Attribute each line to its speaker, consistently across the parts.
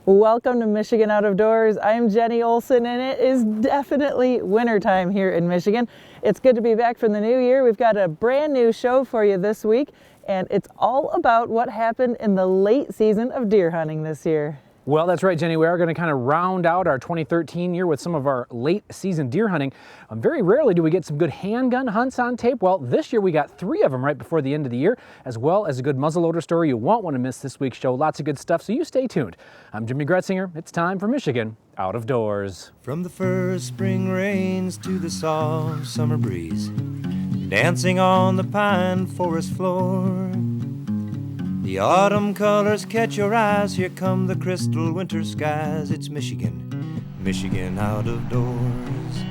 Speaker 1: Welcome to Michigan Out of Doors. I'm Jenny Olson, and it is definitely wintertime here in Michigan. It's good to be back from the new year. We've got a brand new show for you this week, and it's all about what happened in the late season of deer hunting this year.
Speaker 2: Well, that's right, Jenny. We are going to kind of round out our 2013 year with some of our late season deer hunting. Very rarely do we get some good handgun hunts on tape. Well, this year we got 3 of them right before the end of the year, as well as a good muzzleloader story. You won't want to miss this week's show. Lots of good stuff, so you stay tuned. I'm Jimmy Gretzinger. It's time for Michigan Out of Doors.
Speaker 3: From the first spring rains to the soft summer breeze, dancing on the pine forest floor, the autumn colors catch your eyes. Here come the crystal winter skies. It's Michigan, Michigan out of doors.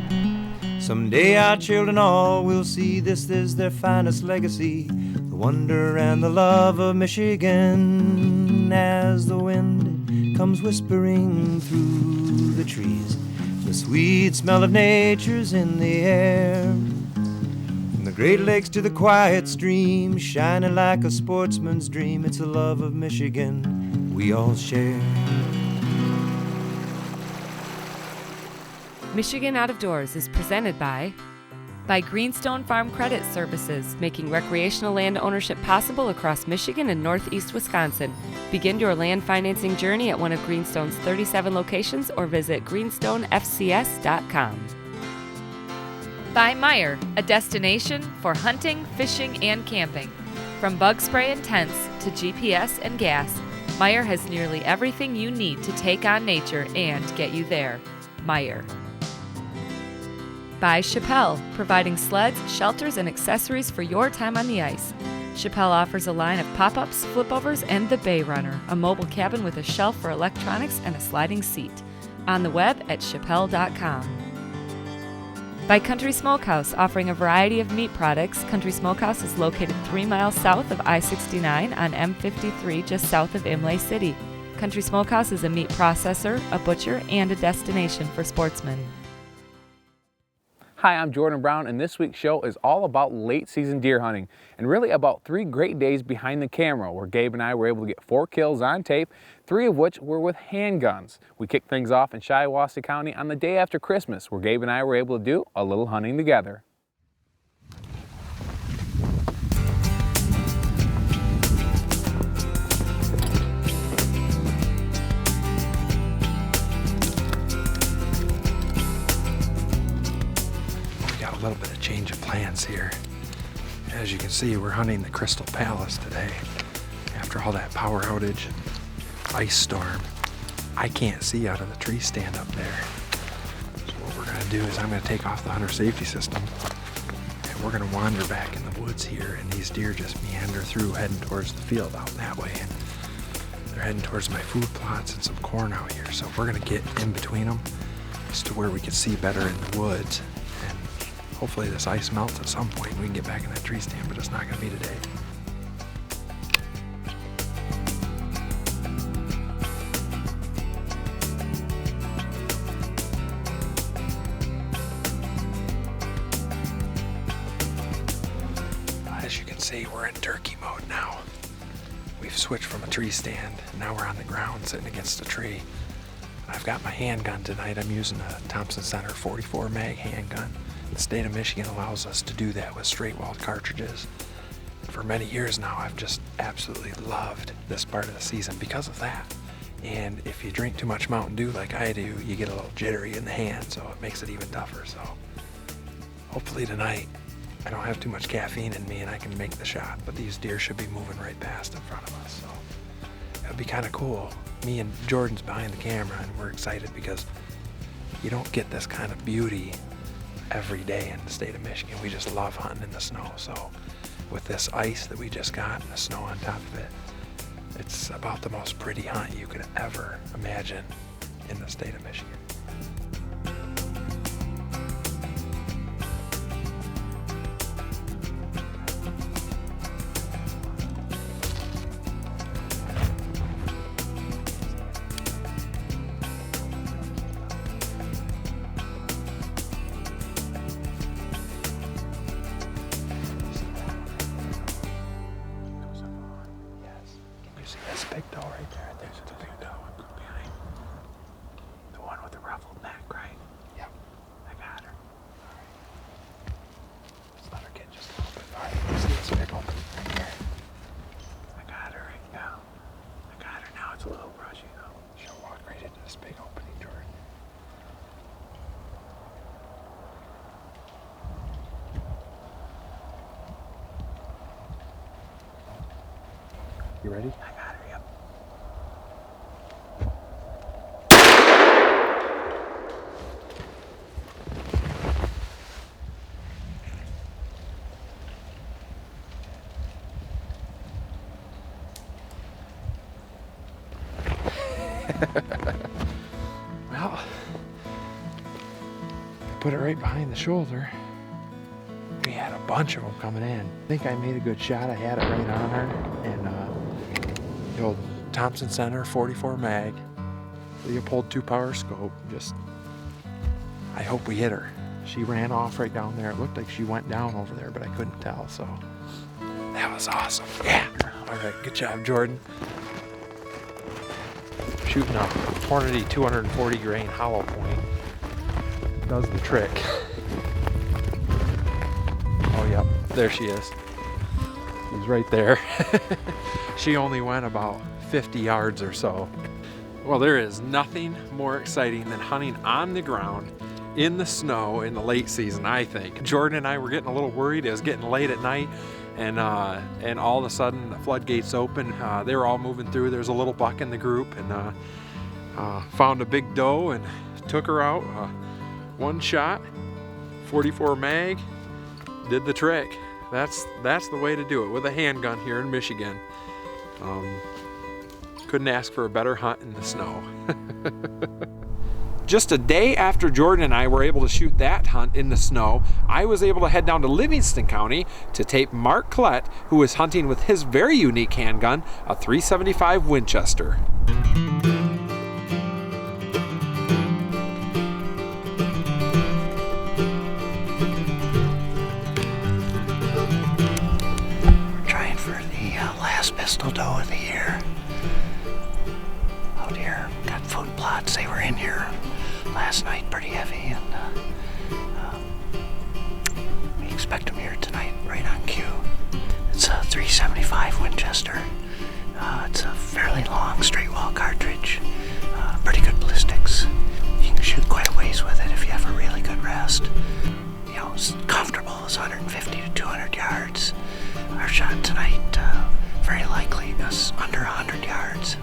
Speaker 3: Someday our children all will see this is their finest legacy, the wonder and the love of Michigan. As the wind comes whispering through the trees, the sweet smell of nature's in the air. From the Great Lakes to the quiet stream, shining like a sportsman's dream, it's a love of Michigan we all share.
Speaker 4: Michigan Out of Doors is presented by Greenstone Farm Credit Services, making recreational land ownership possible across Michigan and northeast Wisconsin. Begin your land financing journey at one of Greenstone's 37 locations or visit greenstonefcs.com. By Meijer, a destination for hunting, fishing, and camping. From bug spray and tents to GPS and gas, Meijer has nearly everything you need to take on nature and get you there. Meijer. By Chappelle, providing sleds, shelters, and accessories for your time on the ice. Chappelle offers a line of pop-ups, flipovers, and the Bay Runner, a mobile cabin with a shelf for electronics and a sliding seat. On the web at chappelle.com. By Country Smokehouse, offering a variety of meat products. Country Smokehouse is located 3 miles south of I-69 on M53, just south of Imlay City. Country Smokehouse is a meat processor, a butcher, and a destination for sportsmen.
Speaker 2: Hi, I'm Jordan Brown, and this week's show is all about late season deer hunting, and really about 3 great days behind the camera where Gabe and I were able to get 4 kills on tape, 3 of which were with handguns. We kicked things off in Shiawassee County on the day after Christmas, where Gabe and I were able to do a little hunting together.
Speaker 5: A little bit of change of plans here. As you can see, we're hunting the Crystal Palace today. After all that power outage and ice storm, I can't see out of the tree stand up there. So what we're gonna do is I'm gonna take off the hunter safety system and we're gonna wander back in the woods here, and these deer just meander through heading towards the field out that way, and they're heading towards my food plots and some corn out here. So we're gonna get in between them just to where we can see better in the woods. Hopefully this ice melts at some point and we can get back in that tree stand, but it's not going to be today. As you can see, we're in turkey mode now. We've switched from a tree stand, and now we're on the ground sitting against a tree. I've got my handgun tonight. I'm using a Thompson Center 44 mag handgun. The state of Michigan allows us to do that with straight-walled cartridges. For many years now, I've just absolutely loved this part of the season because of that. And if you drink too much Mountain Dew like I do, you get a little jittery in the hand, so it makes it even tougher. So hopefully tonight, I don't have too much caffeine in me and I can make the shot, but these deer should be moving right past in front of us. So it'll be kind of cool. Me and Jordan's behind the camera, and we're excited because you don't get this kind of beauty every day in the state of Michigan. We just love hunting in the snow. So with this ice that we just got and the snow on top of it, it's about the most pretty hunt you could ever imagine in the state of Michigan. Big doe right there. There's a big doe behind. It's a little brushy though. She'll walk right into this big opening, Jordan. You ready? I got her, yep. Well, I put it right behind the shoulder. We had a bunch of them coming in. I think I made a good shot. I had it right on her. And the old Thompson Center 44 mag, Leopold 2-power scope. Just, I hope we hit her. She ran off right down there. It looked like she went down over there, but I couldn't tell, so that was awesome. Yeah. All right, good job, Jordan. Shooting a Hornady 240 grain hollow point does the trick. Oh, yep, there she is. She's right there. She only went about 50 yards or so. Well, there is nothing more exciting than hunting on the ground in the snow in the late season, I think. Jordan and I were getting a little worried. It was getting late at night, and all of a sudden the floodgates open. They were all moving through. There's a little buck in the group, and found a big doe and took her out. One shot, 44 mag, did the trick. That's the way to do it with a handgun here in Michigan. Couldn't ask for a better hunt in the snow. Just a day after Jordan and I were able to shoot that hunt in the snow, I was able to head down to Livingston County to tape Mark Klett, who was hunting with his very unique handgun, a .375 Winchester.
Speaker 6: We're trying for the last pistol doe of the year. Out here, got food plots. They were in here last night pretty heavy, and we expect them here tonight right on cue. It's a .375 Winchester. It's a fairly long straight wall cartridge, pretty good ballistics. You can shoot quite a ways with it if you have a really good rest. You know, it's comfortable. It's 150 to 200 yards. Our shot tonight very likely is under 100 yards.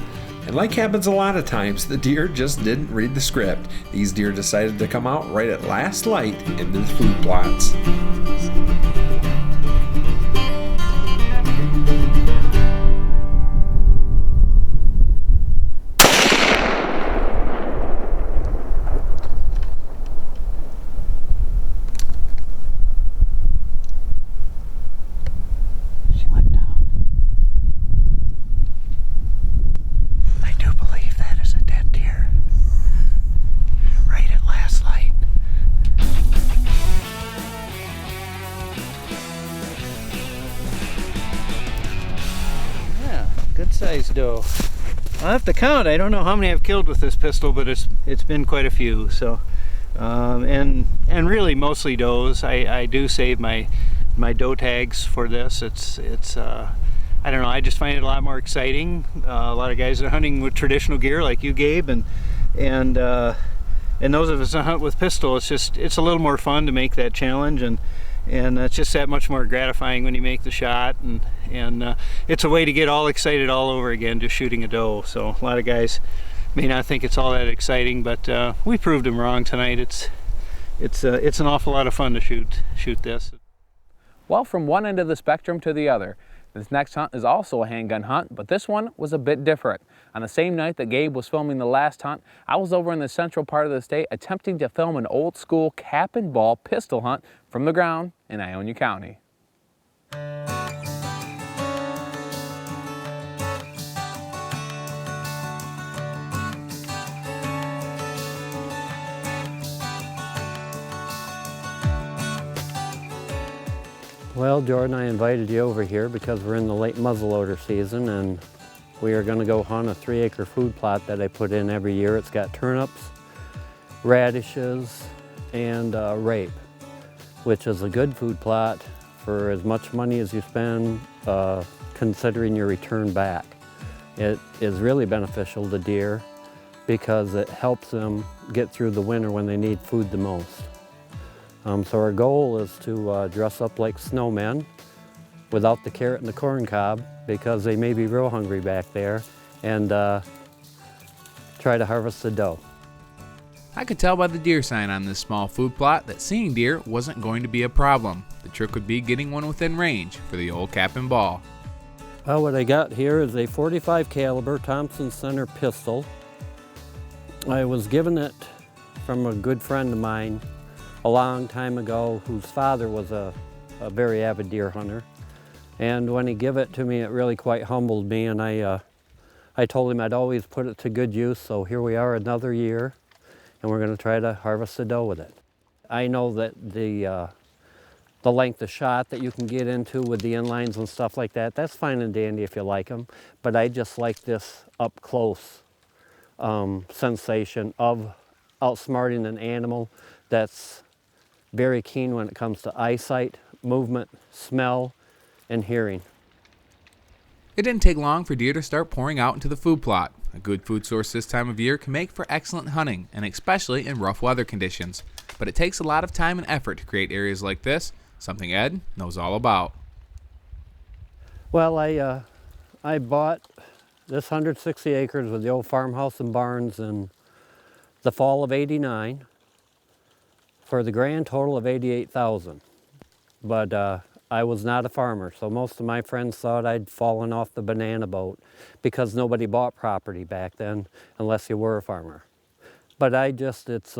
Speaker 5: And like happens a lot of times, the deer just didn't read the script. These deer decided to come out right at last light into the food plots.
Speaker 6: Size doe. I'll have to count. I don't know how many I've killed with this pistol, but it's been quite a few. So, and really mostly does. I do save my doe tags for this. It's I don't know. I just find it a lot more exciting. A lot of guys are hunting with traditional gear like you, Gabe, and those of us that hunt with pistol. It's a little more fun to make that challenge, and it's just that much more gratifying when you make the shot, and it's a way to get all excited all over again just shooting a doe. So a lot of guys may not think it's all that exciting, but we proved them wrong tonight. It's an awful lot of fun to shoot this.
Speaker 2: Well, from one end of the spectrum to the other. This next hunt is also a handgun hunt, but this one was a bit different. On the same night that Gabe was filming the last hunt, I was over in the central part of the state attempting to film an old school cap and ball pistol hunt from the ground in Ionia County.
Speaker 7: Well, Jordan, I invited you over here because we're in the late muzzleloader season, and we are going to go hunt a 3-acre food plot that I put in every year. It's got turnips, radishes, and rape, which is a good food plot for as much money as you spend considering your return back. It is really beneficial to deer because it helps them get through the winter when they need food the most. So our goal is to dress up like snowmen without the carrot and the corn cob, because they may be real hungry back there, and try to harvest the doe.
Speaker 8: I could tell by the deer sign on this small food plot that seeing deer wasn't going to be a problem. The trick would be getting one within range for the old cap and ball.
Speaker 7: Well, what I got here is a .45 caliber Thompson center pistol. I was given it from a good friend of mine a long time ago, whose father was a very avid deer hunter. And when he gave it to me, it really quite humbled me, and I told him I'd always put it to good use, so here we are another year, and we're going to try to harvest the doe with it. I know that the length of shot that you can get into with the inlines and stuff like that, that's fine and dandy if you like them, but I just like this up close sensation of outsmarting an animal that's very keen when it comes to eyesight, movement, smell, and hearing.
Speaker 8: It didn't take long for deer to start pouring out into the food plot. A good food source this time of year can make for excellent hunting, and especially in rough weather conditions. But it takes a lot of time and effort to create areas like this, something Ed knows all about.
Speaker 7: Well, I bought this 160 acres with the old farmhouse and barns in the fall of '89 for the grand total of $88,000. But I was not a farmer, so most of my friends thought I'd fallen off the banana boat because nobody bought property back then unless you were a farmer. But it's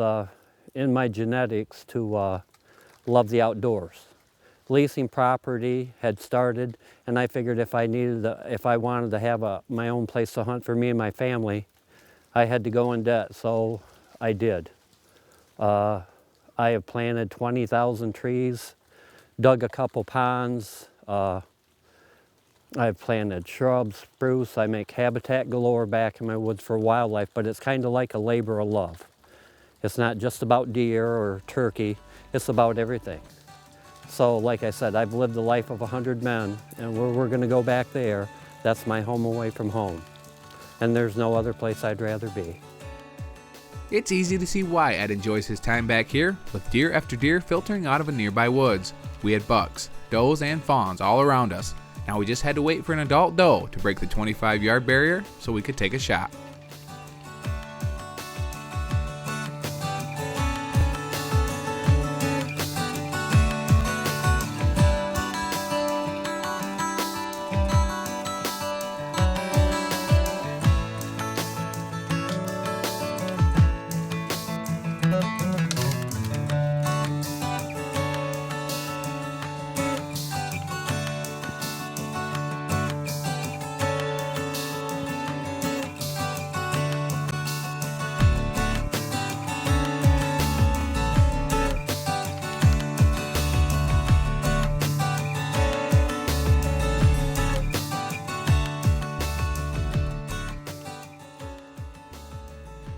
Speaker 7: in my genetics to love the outdoors. Leasing property had started, and I figured if I wanted to have my own place to hunt for me and my family, I had to go in debt, so I did. I have planted 20,000 trees, dug a couple ponds. I've planted shrubs, spruce. I make habitat galore back in my woods for wildlife, but it's kind of like a labor of love. It's not just about deer or turkey, it's about everything. So like I said, I've lived the life of 100 men, and we're going to go back there. That's my home away from home. And there's no other place I'd rather be.
Speaker 8: It's easy to see why Ed enjoys his time back here, with deer after deer filtering out of a nearby woods. We had bucks, does, and fawns all around us. Now we just had to wait for an adult doe to break the 25-yard barrier so we could take a shot.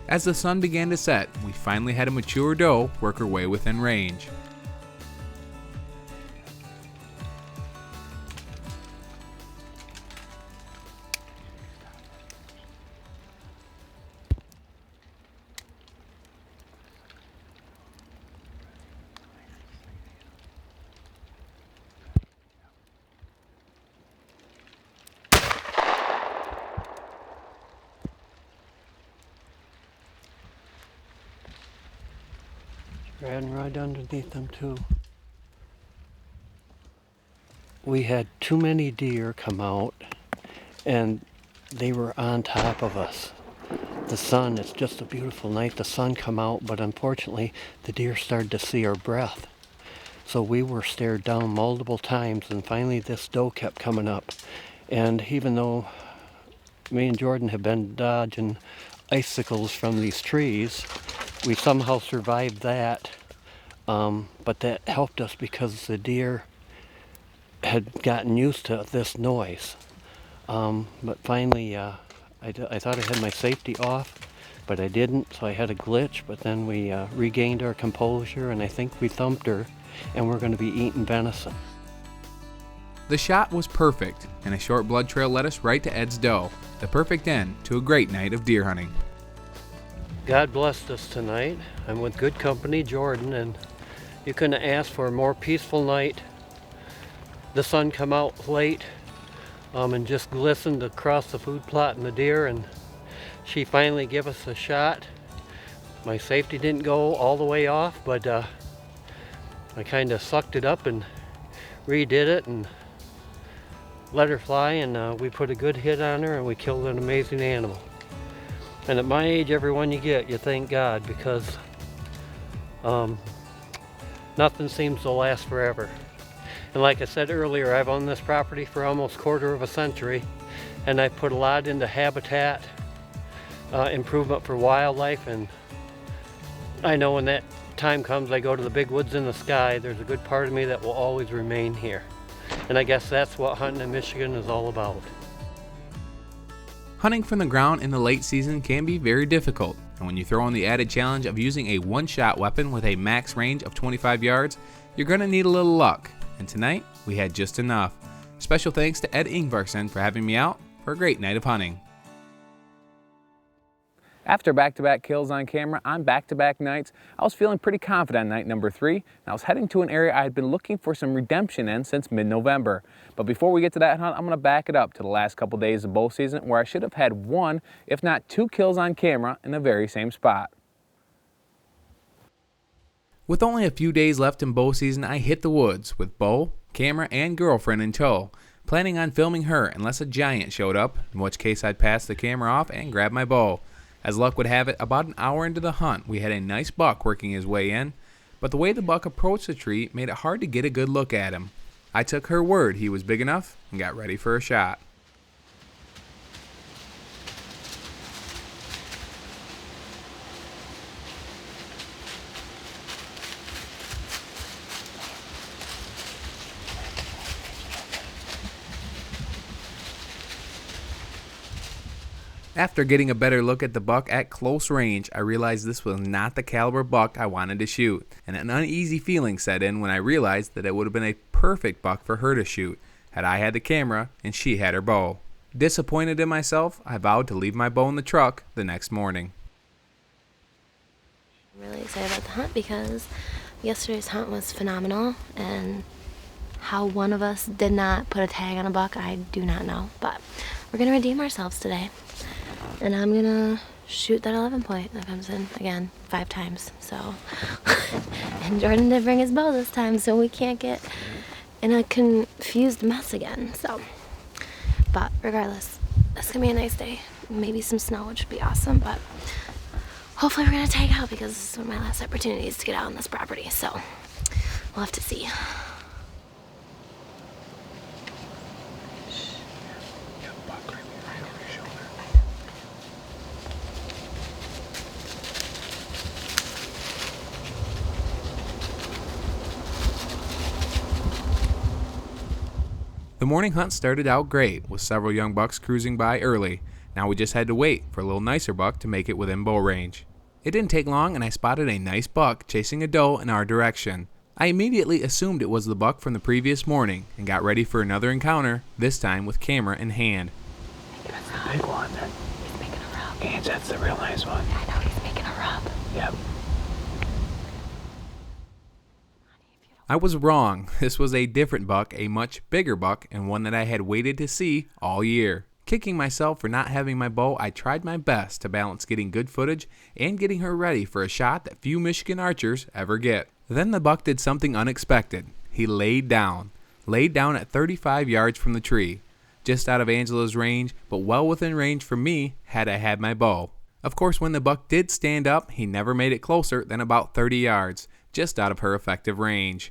Speaker 8: As the sun began to set, we finally had a mature doe work her way within range.
Speaker 7: Ran right underneath them too. We had too many deer come out, and they were on top of us. The sun, it's just a beautiful night, the sun come out, but unfortunately the deer started to see our breath. So we were stared down multiple times, and finally this doe kept coming up. And even though me and Jordan have been dodging icicles from these trees, we somehow survived that, but that helped us because the deer had gotten used to this noise. But finally, I thought I had my safety off, but I didn't, so I had a glitch, but then we regained our composure, and I think we thumped her, and we're going to be eating venison.
Speaker 8: The shot was perfect, and a short blood trail led us right to Ed's doe, the perfect end to a great night of deer hunting.
Speaker 7: God blessed us tonight. I'm with good company, Jordan, and you couldn't ask for a more peaceful night. The sun come out late and just glistened across the food plot and the deer, and she finally gave us a shot. My safety didn't go all the way off, but I kind of sucked it up and redid it and let her fly, and we put a good hit on her and we killed an amazing animal. And at my age, every one you get, you thank God, because nothing seems to last forever. And like I said earlier, I've owned this property for almost a quarter of a century, and I put a lot into habitat improvement for wildlife, and I know when that time comes I go to the big woods in the sky, there's a good part of me that will always remain here. And I guess that's what hunting in Michigan is all about.
Speaker 8: Hunting from the ground in the late season can be very difficult, and when you throw in the added challenge of using a one-shot weapon with a max range of 25 yards, you're going to need a little luck, and tonight we had just enough. Special thanks to Ed Ingvarsson for having me out for a great night of hunting.
Speaker 2: After back-to-back kills on camera on back-to-back nights, I was feeling pretty confident on night number 3, and I was heading to an area I had been looking for some redemption in since mid-November. But before we get to that hunt, I'm going to back it up to the last couple days of bow season, where I should have had 1, if not 2 kills on camera in the very same spot.
Speaker 8: With only a few days left in bow season, I hit the woods with bow, camera, and girlfriend in tow, planning on filming her unless a giant showed up, in which case I'd pass the camera off and grab my bow. As luck would have it, about an hour into the hunt, we had a nice buck working his way in, but the way the buck approached the tree made it hard to get a good look at him. I took her word he was big enough and got ready for a shot. After getting a better look at the buck at close range, I realized this was not the caliber buck I wanted to shoot, and an uneasy feeling set in when I realized that it would have been a perfect buck for her to shoot had I had the camera and she had her bow. Disappointed in myself, I vowed to leave my bow in the truck the next morning.
Speaker 9: I'm really excited about the hunt because yesterday's hunt was phenomenal, and how one of us did not put a tag on a buck, I do not know, but we're going to redeem ourselves today. And I'm gonna shoot that 11 point that comes in again 5 times. So, and Jordan didn't bring his bow this time, so we can't get in a confused mess again. So, but regardless, it's gonna be a nice day. Maybe some snow, which would be awesome. But hopefully, we're gonna tag out because this is one of my last opportunities to get out on this property. So, we'll have to see.
Speaker 8: The morning hunt started out great, with several young bucks cruising by early. Now we just had to wait for a little nicer buck to make it within bow range. It didn't take long and I spotted a nice buck chasing a doe in our direction. I immediately assumed it was the buck from the previous morning and got ready for another encounter, this time with camera in hand.
Speaker 5: That's the big one.
Speaker 9: He's making a rub.
Speaker 5: And that's the real nice one.
Speaker 9: I know, he's making a rub.
Speaker 5: Yep.
Speaker 8: I was wrong. This was a different buck, a much bigger buck, and one that I had waited to see all year. Kicking myself for not having my bow, I tried my best to balance getting good footage and getting her ready for a shot that few Michigan archers ever get. Then the buck did something unexpected. He laid down at 35 yards from the tree, just out of Angela's range, but well within range for me had I had my bow. Of course, when the buck did stand up, he never made it closer than about 30 yards, just out of her effective range.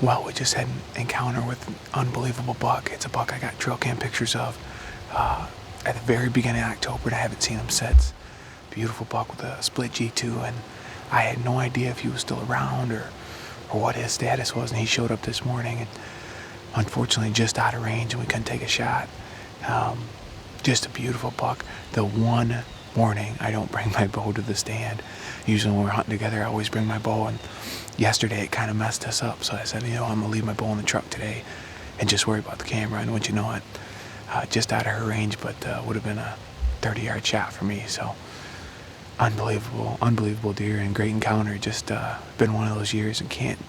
Speaker 5: Well, we just had an encounter with an unbelievable buck. It's a buck I got trail cam pictures of at the very beginning of October, and I haven't seen him since. Beautiful buck with a split G2, and I had no idea if he was still around or what his status was, and he showed up this morning, and unfortunately just out of range, and we couldn't take a shot. Just a beautiful buck. The one morning, I don't bring my bow to the stand. Usually when we're hunting together, I always bring my bow, and yesterday it kind of messed us up. So I said, I'm gonna leave my bow in the truck today and just worry about the camera. And wouldn't you know it, just out of her range, but would have been a 30-yard shot for me. So unbelievable deer and great encounter. Just been one of those years and can't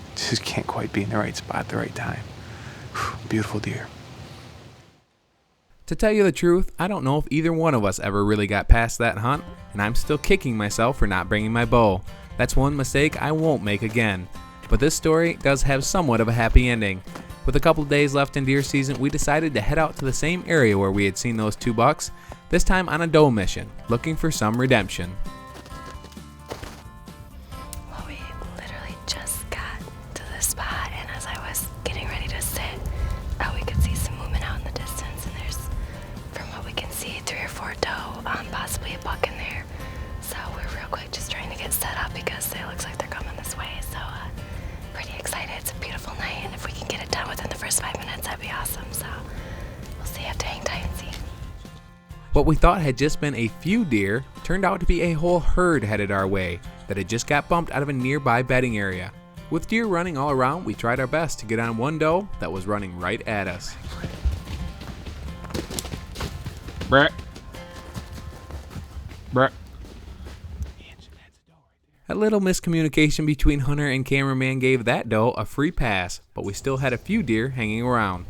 Speaker 5: quite be in the right spot at the right time. Whew, beautiful deer.
Speaker 8: To tell you the truth, I don't know if either one of us ever really got past that hunt, and I'm still kicking myself for not bringing my bow. That's one mistake I won't make again. But this story does have somewhat of a happy ending. With a couple days left in deer season, we decided to head out to the same area where we had seen those 2 bucks, this time on a doe mission, looking for some redemption.
Speaker 9: Well, we literally just got to the spot, and as I was getting ready to sit, we could see some movement out in the distance, and there's, from what we can see, 3 or 4 doe, possibly a buck in there. So we're real quick just trying to get set up because it looks like they're coming this way. So pretty excited. It's a beautiful night, and if we can get it done within the first 5 minutes, that'd be awesome. So we'll see. Have to hang tight and see.
Speaker 8: What we thought had just been a few deer turned out to be a whole herd headed our way that had just got bumped out of a nearby bedding area. With deer running all around, we tried our best to get on one doe that was running right at us.
Speaker 2: Brett. Brett.
Speaker 8: A little miscommunication between hunter and cameraman gave that doe a free pass, but we still had a few deer hanging around.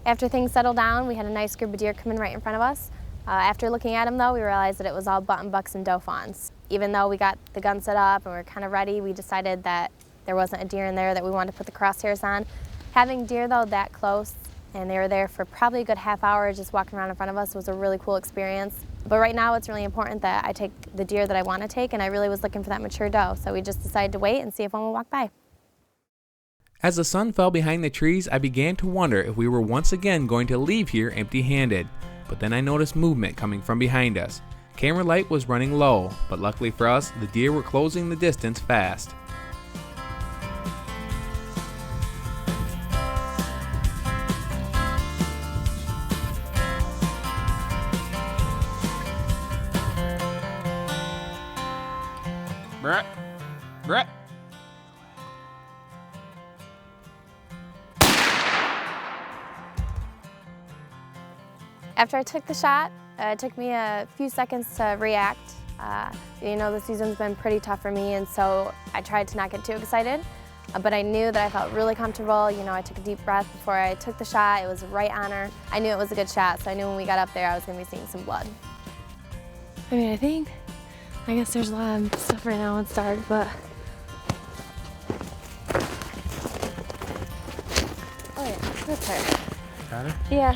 Speaker 9: After things settled down, we had a nice group of deer coming right in front of us. After looking at them, though, we realized that it was all button bucks and doe fawns. Even though we got the gun set up and we were kind of ready, we decided that there wasn't a deer in there that we wanted to put the crosshairs on. Having deer, though, that close, and they were there for probably a good half hour just walking around in front of us, was a really cool experience. But right now it's really important that I take the deer that I want to take, and I really was looking for that mature doe, so we just decided to wait and see if one will walk by.
Speaker 8: As the sun fell behind the trees, I began to wonder if we were once again going to leave here empty-handed. But then I noticed movement coming from behind us. Camera light was running low, but luckily for us, the deer were closing the distance fast.
Speaker 2: Brett. Brett.
Speaker 9: After I took the shot, it took me a few seconds to react. The season's been pretty tough for me, and so I tried to not get too excited. But I knew that I felt really comfortable. I took a deep breath before I took the shot. It was right on her. I knew it was a good shot, so I knew when we got up there I was going to be seeing some blood. I guess there's a lot of stuff right now. It's dark, but... Oh yeah, that's her.
Speaker 2: Got her?
Speaker 9: Yeah.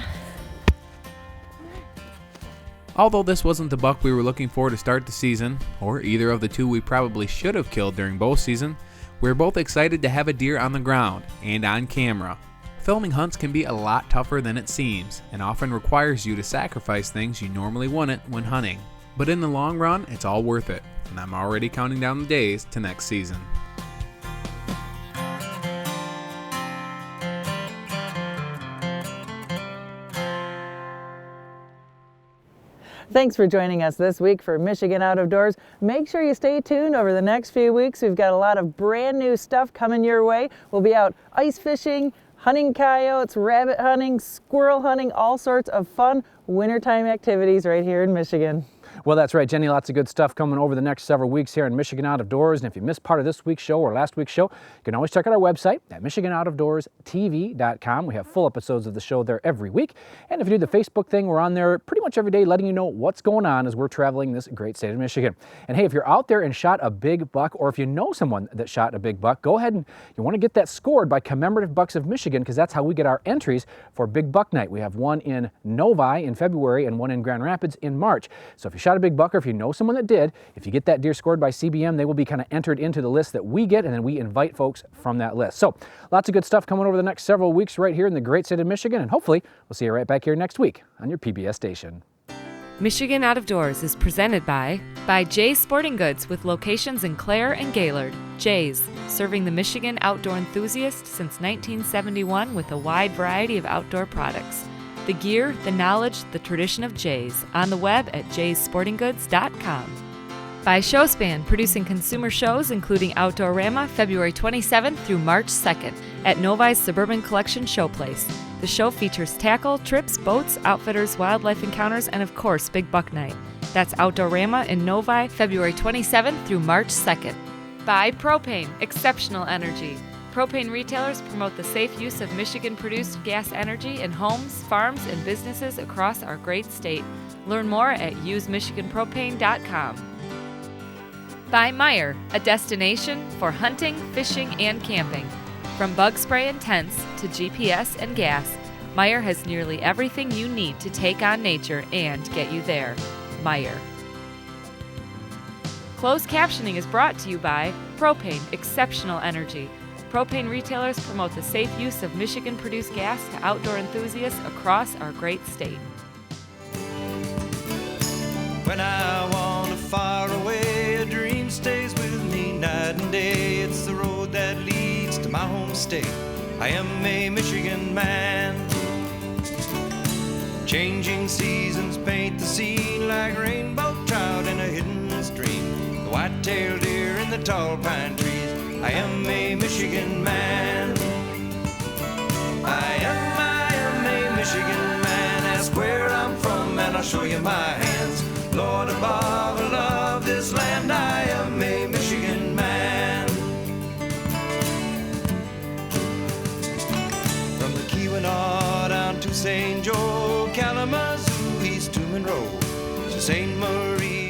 Speaker 8: Although this wasn't the buck we were looking for to start the season, or either of the 2 we probably should have killed during bow season, we're both excited to have a deer on the ground and on camera. Filming hunts can be a lot tougher than it seems, and often requires you to sacrifice things you normally wouldn't when hunting. But in the long run, it's all worth it, and I'm already counting down the days to next season.
Speaker 1: Thanks for joining us this week for Michigan Out of Doors. Make sure you stay tuned over the next few weeks. We've got a lot of brand new stuff coming your way. We'll be out ice fishing, hunting coyotes, rabbit hunting, squirrel hunting, all sorts of fun wintertime activities right here in Michigan.
Speaker 2: Well, that's right, Jenny. Lots of good stuff coming over the next several weeks here in Michigan Out of Doors. And if you missed part of this week's show or last week's show, you can always check out our website at michiganoutofdoorstv.com. We have full episodes of the show there every week. And if you do the Facebook thing, we're on there pretty much every day letting you know what's going on as we're traveling this great state of Michigan. And hey, if you're out there and shot a big buck, or if you know someone that shot a big buck, go ahead and you want to get that scored by Commemorative Bucks of Michigan, because that's how we get our entries for Big Buck Night. We have one in Novi in February and one in Grand Rapids in March. So if you shot a big buck, or if you know someone that did, if you get that deer scored by CBM, they will be kind of entered into the list that we get, and then we invite folks from that list. So lots of good stuff coming over the next several weeks right here in the great state of Michigan, and hopefully we'll see you right back here next week on your PBS station.
Speaker 4: Michigan Out of Doors is presented by Jay's Sporting Goods with locations in Clare and Gaylord. Jay's, serving the Michigan outdoor enthusiast since 1971 with a wide variety of outdoor products. The gear, the knowledge, the tradition of Jays. On the web at jayssportinggoods.com. By Showspan, producing consumer shows including Outdoorama February 27th through March 2nd at Novi's Suburban Collection Showplace. The show features tackle, trips, boats, outfitters, wildlife encounters, and of course, Big Buck Night. That's Outdoorama in Novi February 27th through March 2nd. By Propane, exceptional energy. Propane retailers promote the safe use of Michigan-produced gas energy in homes, farms, and businesses across our great state. Learn more at usemichiganpropane.com. By Meyer, a destination for hunting, fishing, and camping. From bug spray and tents to GPS and gas, Meyer has nearly everything you need to take on nature and get you there. Meyer. Closed captioning is brought to you by Propane, exceptional energy. Propane retailers promote the safe use of Michigan-produced gas to outdoor enthusiasts across our great state.
Speaker 3: When I wander far away, a dream stays with me night and day. It's the road that leads to my home state. I am a Michigan man. Changing seasons paint the scene like rainbow trout in a hidden stream. The white-tailed deer in the tall pine trees. I am a Michigan man. I am a Michigan man. Ask where I'm from and I'll show you my hands. Lord above, I love this land. I am a Michigan man. From the Keweenaw down to St. Joe, Kalamazoo, East to Monroe, to St. Marie